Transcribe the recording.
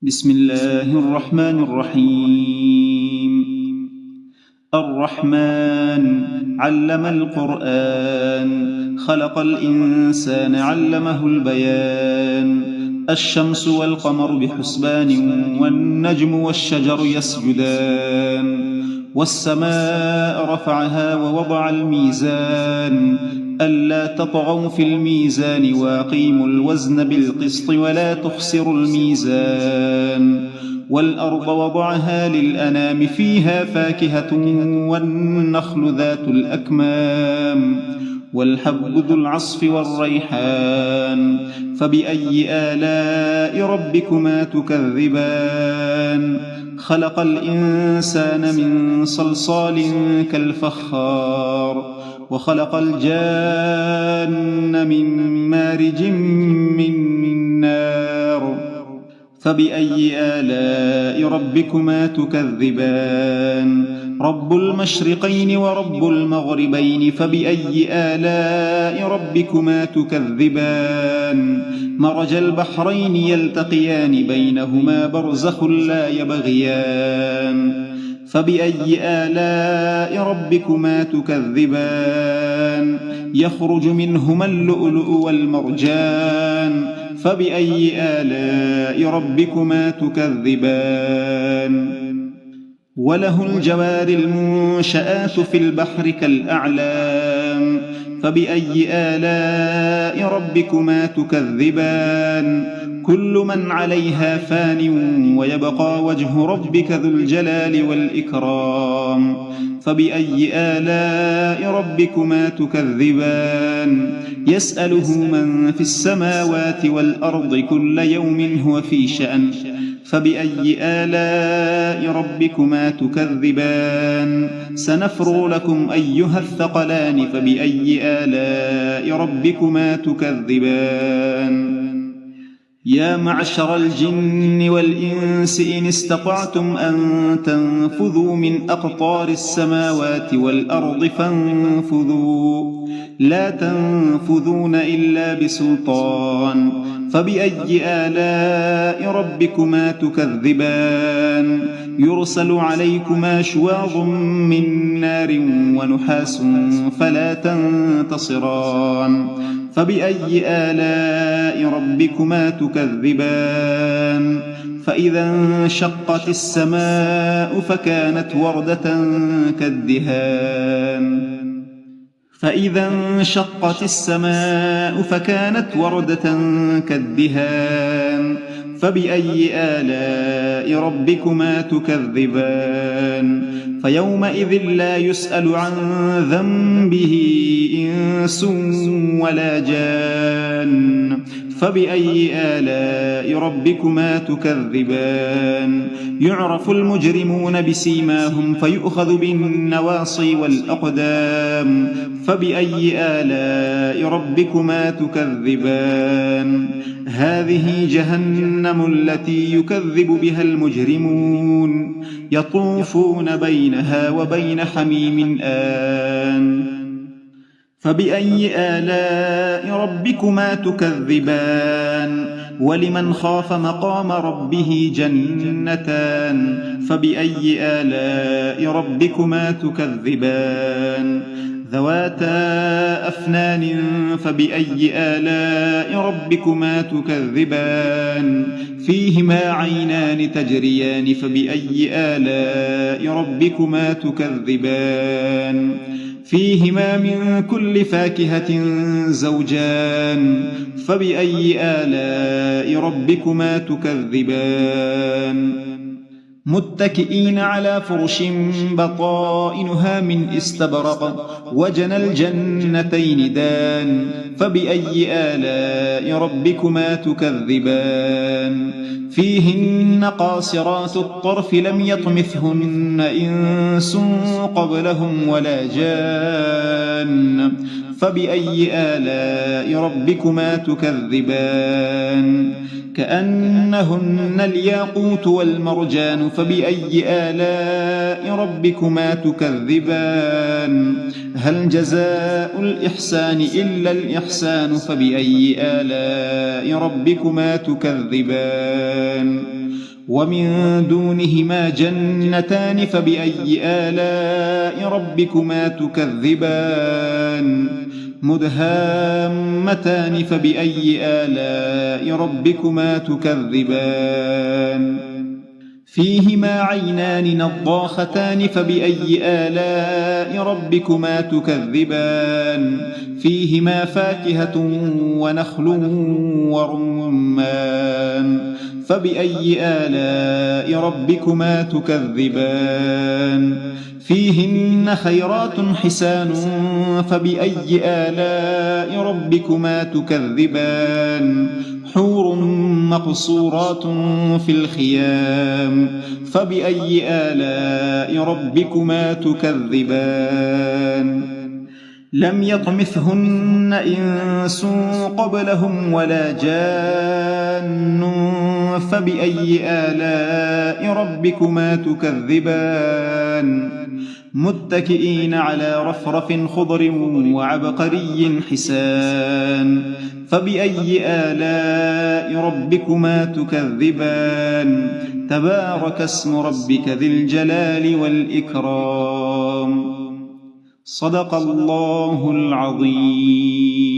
بسم الله الرحمن الرحيم. الرحمن علم القرآن، خلق الإنسان علمه البيان. الشمس والقمر بحسبان، والنجم والشجر يسجدان. والسماء رفعها ووضع الميزان، ألا تطغوا في الميزان وأقيموا الوزن بالقسط ولا تخسروا الميزان. والأرض وضعها للأنام، فيها فاكهة والنخل ذات الأكمام، والحب ذو العصف والريحان. فبأي آلاء ربكما تكذبان؟ خلق الإنسان من صلصال كالفخار، وخلق الجان من مارج من نار. فبأي آلاء ربكما تكذبان؟ رب المشرقين ورب المغربين، فبأي آلاء ربكما تكذبان؟ مرج البحرين يلتقيان، بينهما برزخ لا يبغيان. فبأي آلاء ربكما تكذبان؟ يخرج منهما اللؤلؤ والمرجان. فبأي آلاء ربكما تكذبان؟ وله الجوار المنشآت في البحر كالأعلام. فبأي آلاء ربكما تكذبان؟ كل من عليها فان، ويبقى وجه ربك ذو الجلال والإكرام. فبأي آلاء ربكما تكذبان؟ يسأله من في السماوات والأرض، كل يوم هو في شأن. فبأي آلاء ربكما تكذبان؟ سنفرغ لكم أيها الثقلان. فبأي آلاء ربكما تكذبان؟ يا معشر الجن والإنس إن استطعتم أن تنفذوا من أقطار السماوات والأرض فانفذوا، لا تنفذون إلا بسلطان. فبأي آلاء ربكما تكذبان؟ يرسل عليكما شواظ من نار ونحاس فلا تنتصران. فبأي آلاء ربكما تكذبان؟ فإذا انشقت السماء فكانت وردة كالدهان. فإذا انشقت السماء فكانت وردة كالدهان. فبأي آلاء ربكما تكذبان؟ فيومئذ لا يسأل عن ذنبه إنس ولا جان. فبأي آلاء ربكما تكذبان؟ يعرف المجرمون بسيماهم، فيؤخذ بالنواصي والأقدام. فبأي آلاء ربكما تكذبان؟ هذه جهنم التي يكذب بها المجرمون، يطوفون بينها وبين حميم آن. فبأي آلاء ربكما تكذبان؟ ولمن خاف مقام ربه جنتان. فبأي آلاء ربكما تكذبان؟ ذواتا أفنان. فبأي آلاء ربكما تكذبان؟ فيهما عينان تجريان. فبأي آلاء ربكما تكذبان؟ فيهما من كل فاكهة زوجان. فبأي آلاء ربكما تكذبان؟ متكئين على فرش بطائنها من استبرق، وجنى الجنتين دان. فبأي آلاء ربكما تكذبان؟ فيهن قاصرات الطرف لم يطمثهن إنس قبلهم ولا جان. فبأي آلاء ربكما تكذبان؟ كأنهن الياقوت والمرجان. فبأي آلاء ربكما تكذبان؟ هل جزاء الإحسان إلا الإحسان؟ فبأي آلاء ربكما تكذبان؟ ومن دونهما جنتان فبأي آلاء ربكما تكذبان مدهامتان فبأي آلاء ربكما تكذبان فيهما عينان نضاختان فبأي آلاء ربكما تكذبان فيهما فاكهة ونخل ورمان فبأي آلاء ربكما تكذبان فيهن خيرات حسان فبأي آلاء ربكما تكذبان حور مقصورات في الخيام فبأي آلاء ربكما تكذبان لم يطمثهن إنس قبلهم ولا جان فبأي آلاء ربكما تكذبان متكئين على رفرف خضر وعبقري حسان فبأي آلاء ربكما تكذبان تبارك اسم ربك ذي الجلال والإكرام صدق الله العظيم.